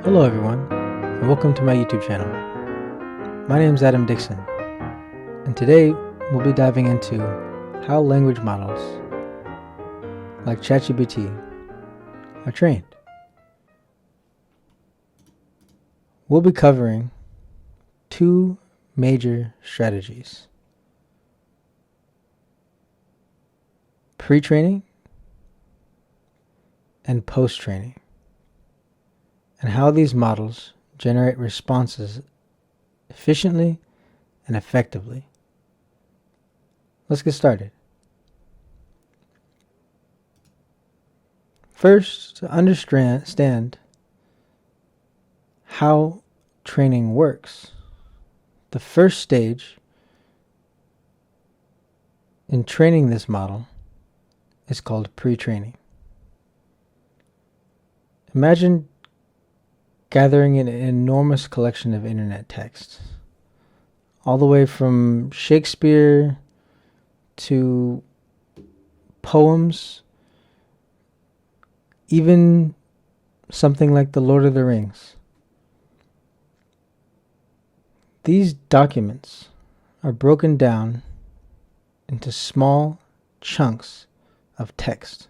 Hello everyone, and welcome to my YouTube channel. My name is Adam Dixon, and today we'll be diving into how language models like ChatGPT are trained. We'll be covering two major strategies: pre-training and post-training, and how these models generate responses efficiently and effectively. Let's get started. First, to understand how training works, the first stage in training this model is called pre-training. Imagine gathering an enormous collection of internet texts, all the way from Shakespeare to poems, even something like The Lord of the Rings. These documents are broken down into small chunks of text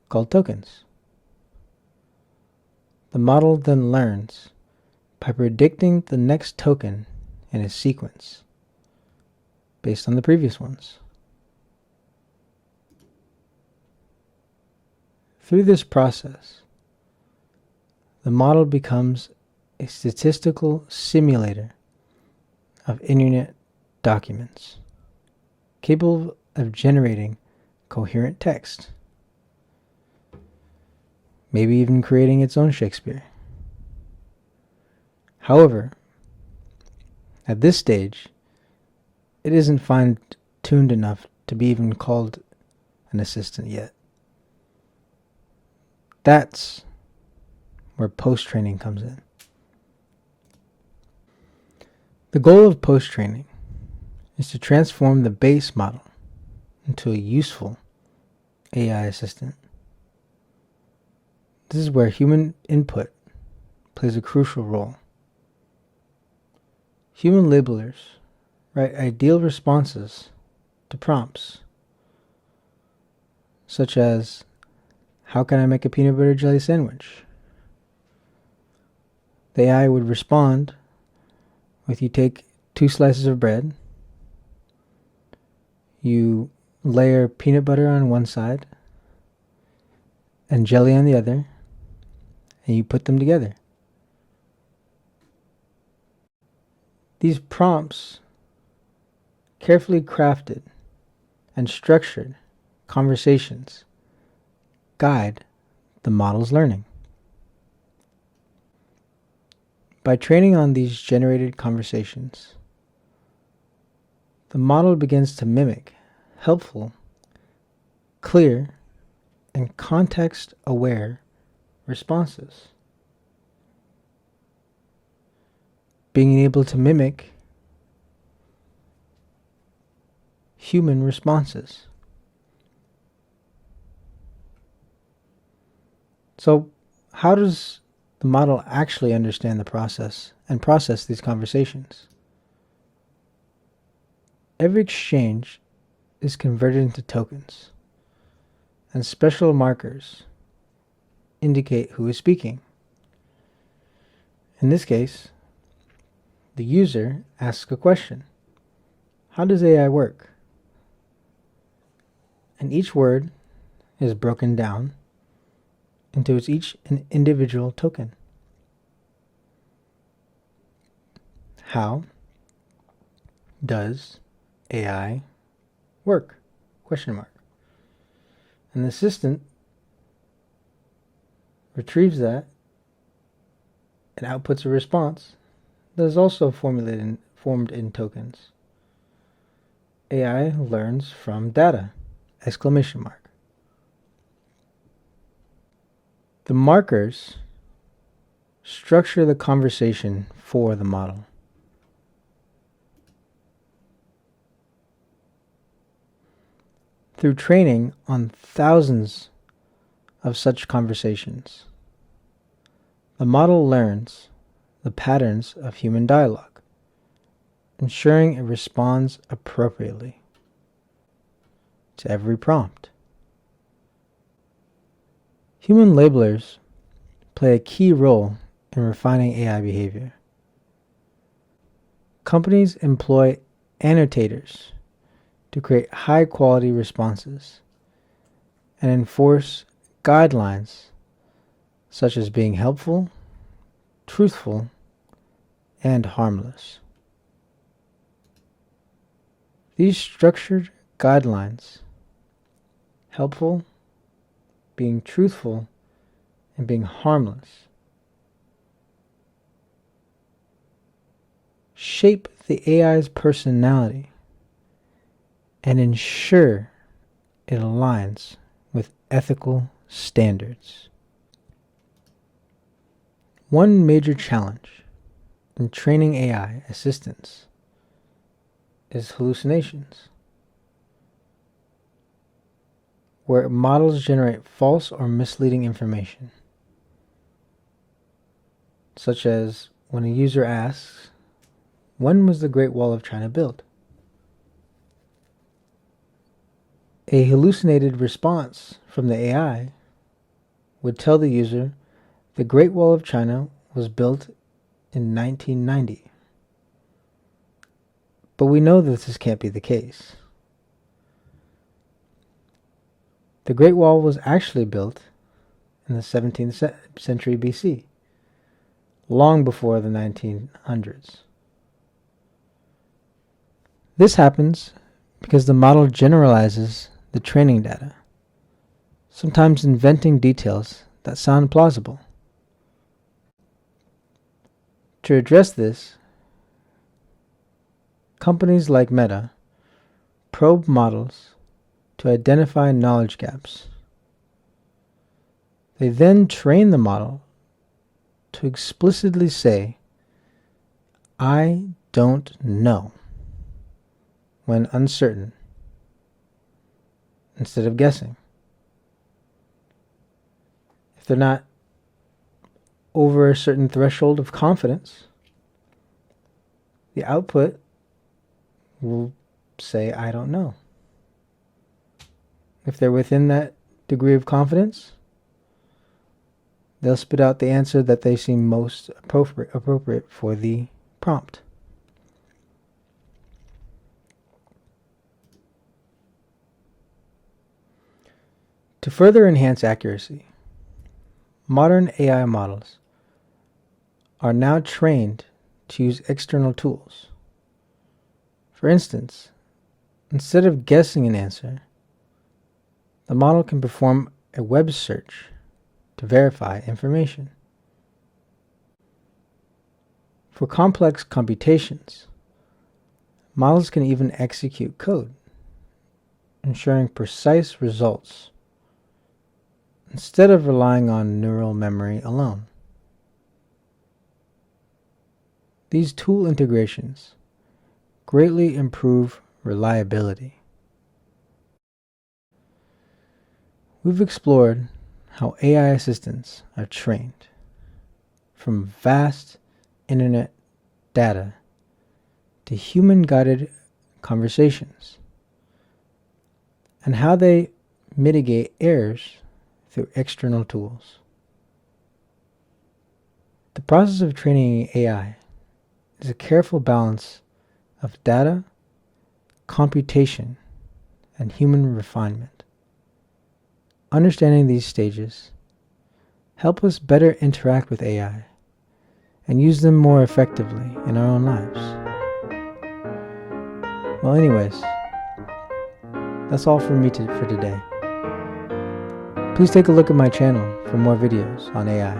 called tokens. The model then learns by predicting the next token in a sequence based on the previous ones. Through this process, the model becomes a statistical simulator of internet documents, capable of generating coherent text, maybe even creating its own Shakespeare. However, at this stage, it isn't fine-tuned enough to be even called an assistant yet. That's where post-training comes in. The goal of post-training is to transform the base model into a useful AI assistant. This is where human input plays a crucial role. Human labelers write ideal responses to prompts, such as, "How can I make a peanut butter jelly sandwich?" The AI would respond with, "You take 2 slices of bread, you layer peanut butter on one side and jelly on the other, and you put them together." These prompts, carefully crafted and structured conversations, guide the model's learning. By training on these generated conversations, the model begins to mimic helpful, clear, and context-aware responses. Being able to mimic human responses. So, how does the model actually understand the process and process these conversations? Every exchange is converted into tokens, and special markers indicate who is speaking. In this case, the user asks a question: "How does AI work?" And each word is broken down into an individual token. How does AI work? Question mark. And the assistant retrieves that and outputs a response that is also formed in tokens. AI learns from data! Exclamation mark. The markers structure the conversation for the model. Through training on thousands of such conversations, The model learns the patterns of human dialogue, ensuring it responds appropriately to every prompt. Human labelers play a key role in refining AI behavior. Companies employ annotators to create high-quality responses and enforce guidelines such as being helpful, truthful, and harmless. These structured guidelines, helpful, being truthful, and being harmless, shape the AI's personality and ensure it aligns with ethical standards. One major challenge in training AI assistants is hallucinations, where models generate false or misleading information, such as when a user asks, "When was the Great Wall of China built?" A hallucinated response from the AI would tell the user the Great Wall of China was built in 1990. But we know that this can't be the case. The Great Wall was actually built in the 17th century BC, long before the 1900s. This happens because the model generalizes the training data, sometimes inventing details that sound plausible. To address this, companies like Meta probe models to identify knowledge gaps. They then train the model to explicitly say, "I don't know," when uncertain, instead of guessing. If they're not over a certain threshold of confidence, the output will say, "I don't know." If they're within that degree of confidence, they'll spit out the answer that they seem most appropriate for the prompt. To further enhance accuracy, modern AI models are now trained to use external tools. For instance, instead of guessing an answer, the model can perform a web search to verify information. For complex computations, models can even execute code, ensuring precise results, instead of relying on neural memory alone. These tool integrations greatly improve reliability. We've explored how AI assistants are trained from vast internet data to human-guided conversations, and how they mitigate errors through external tools. The process of training AI is a careful balance of data, computation, and human refinement. Understanding these stages help us better interact with AI and use them more effectively in our own lives. Well, anyways, that's all from me for today. Please take a look at my channel for more videos on AI.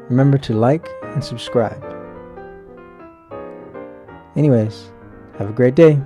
Remember to like and subscribe. Anyways, have a great day.